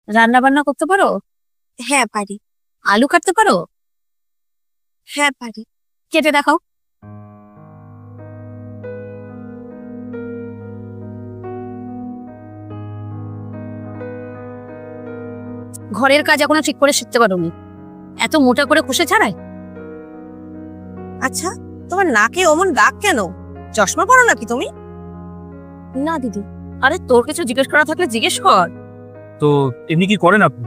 রান্না বান্না করতে পারো? হ্যাঁ পারি। আলু কাটতে পারো? হ্যাঁ পারি। কেটে দেখাও। ঘরের কাজ এখনো ঠিক করে শিখতে পারোনি, এত মোটা করে কষে ছাড়াই। আচ্ছা, তোমার নাকে অমন দাগ কেন? চশমা পরো নাকি তুমি? না দিদি। আরে তোর কিছু জিজ্ঞেস করা থাকলে জিজ্ঞেস কর। তো এমনি কি করেন আপনি?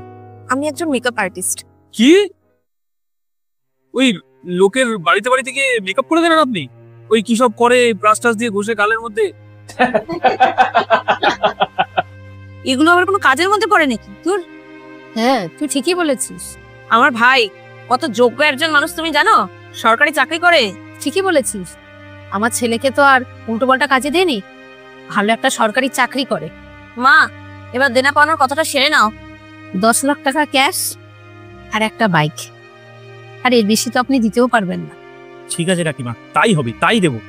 আমি একজন মেকআপ আর্টিস্ট। কি? ওই লোকের বাড়িতে বাড়িতে গিয়ে মেকআপ করে দেন আপনি? ওই কি সব করে, ব্রাশ টাশ দিয়ে ঘষে গালের মধ্যে? এগুলো আবার কোনো কাজের মধ্যে পড়ে নাকি তোর? হ্যাঁ, তুই ঠিকই বলেছিস। আমার ভাই কত যোগ্য একজন মানুষ তুমি জানো, সরকারি চাকরি করে। ঠিকই বলেছিস, আমার ছেলেকে তো আর উল্টো পাল্টা কাজে দেয়নি, ভালো একটা সরকারি চাকরি করে। মা, এবার দেনা পাওনার কথাটা সেরে নাও। 10 লাখ টাকা ক্যাশ আর একটা বাইক, আর এর বেশি তো আপনি দিতেও পারবেন না। ঠিক আছে কাকিমা, তাই হবে, তাই দেবো।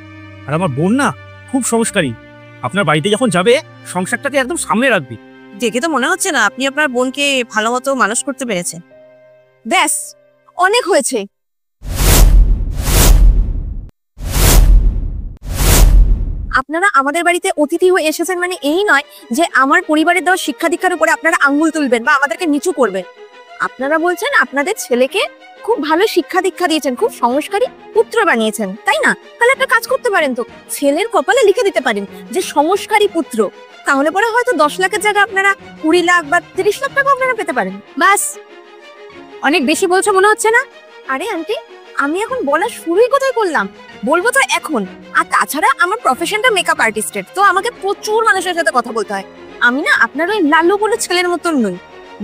আর আমার বোন না খুব সংস্কারী, আপনার বাড়িতে যখন যাবে সংসারটাকে একদম সামনে রাখবে। দেখে তো মনে হচ্ছে না আপনি আপনার বোনকে ভালো মতো মানুষ করতে পেরেছেন। ব্যাস, অনেক হয়েছে। আপনারা আমাদের বাড়িতে অতিথি হয়ে এসেছেন মানে এই নয় যে আমার পরিবারের দেওয়া শিক্ষা দীক্ষার উপরে আপনারা আঙ্গুল তুলবেন বা আমাদেরকে নিচু করবেন। আপনারা বলছেন আপনাদের ছেলেকে খুব ভালো শিক্ষা দীক্ষা দিয়েছেন, খুব সংস্কারী পুত্র বানিয়েছেন, তাই না? তাহলে একটা কাজ করতে পারেন তো, ছেলের কপালে লিখে দিতে পারেন যে সংস্কারী পুত্র। তাহলে পরে হয়তো 10 লাখের জায়গায় আপনারা 20 লাখ বা 30 লাখ টাকা আপনারা পেতে পারেন। বাস, অনেক বেশি বলছো মনে হচ্ছে না? আরে আন্টি, আমি এখন বলা শুরুই কোথায় করলাম, বলবো তো এখন। আর তাছাড়া আমার প্রফেশনটা মেকআপ আর্টিস্টের, তো আমাকে প্রচুর মানুষের সাথে কথা বলতে হয়। আমি না আপনার ওই লাল্লু বলে ছেলের মতন নই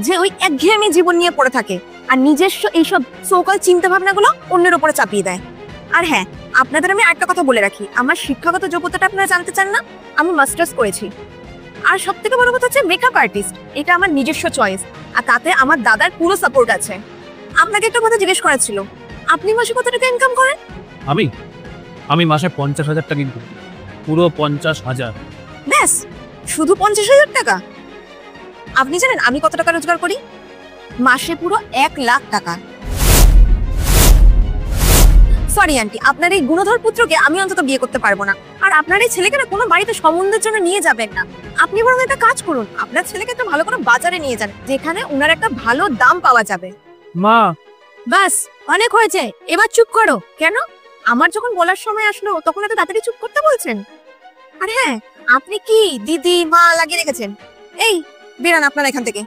যে ওই একঘেয়েমি জীবন নিয়ে পড়ে থাকে আর নিজস্ব এইসব সোকাল চিন্তা ভাবনাগুলো অন্যের উপরে চাপিয়ে দেয়। আর হ্যাঁ, আপনাদের আমি একটা কথা বলে রাখি, আমার শিক্ষাগত যোগ্যতাটা আপনারা জানতে চান না? আমি মাস্টার্স করেছি। আর সব থেকে বড় কথা হচ্ছে মেকআপ আর্টিস্ট এটা আমার নিজস্ব চয়েস, আর তাতে আমার দাদার পুরো সাপোর্ট আছে। আপনাকে একটা কথা জিজ্ঞেস করা ছিল, আপনি মাসে কত টাকা ইনকাম করেন? আমি আমি মাসে 50,000 টাকা ইনকাম করি, পুরো 50,000। ব্যাস, শুধু 50,000 টাকা? আপনি জানেন আমি কত টাকা রোজগার করি? মাসে পুরো 1 লাখ টাকা। সরি আন্টি, আপনার এই গুণধর পুত্রকে আমি অন্তত বিয়ে করতে পারবো না। আর আপনার এই ছেলেকে না কোনো বাড়িতে সম্বন্ধের জন্য নিয়ে যাবেন না। আপনি বরং একটা কাজ করুন, আপনার ছেলেকে একটা ভালো কোনো বাজারে নিয়ে যান যেখানে ওনার একটা ভালো দাম পাওয়া যাবে। মা, বাস, অনেক হয়েছে, এবার চুপ করো। কেন? আমার যখন বলার সময় আসলো তখন এত তাড়াতাড়ি চুপ করতে বলছেন? আর হ্যাঁ, আপনি কি দিদি মা লাগিয়ে রেখেছেন? এই বেরান আপনারা এখান থেকে।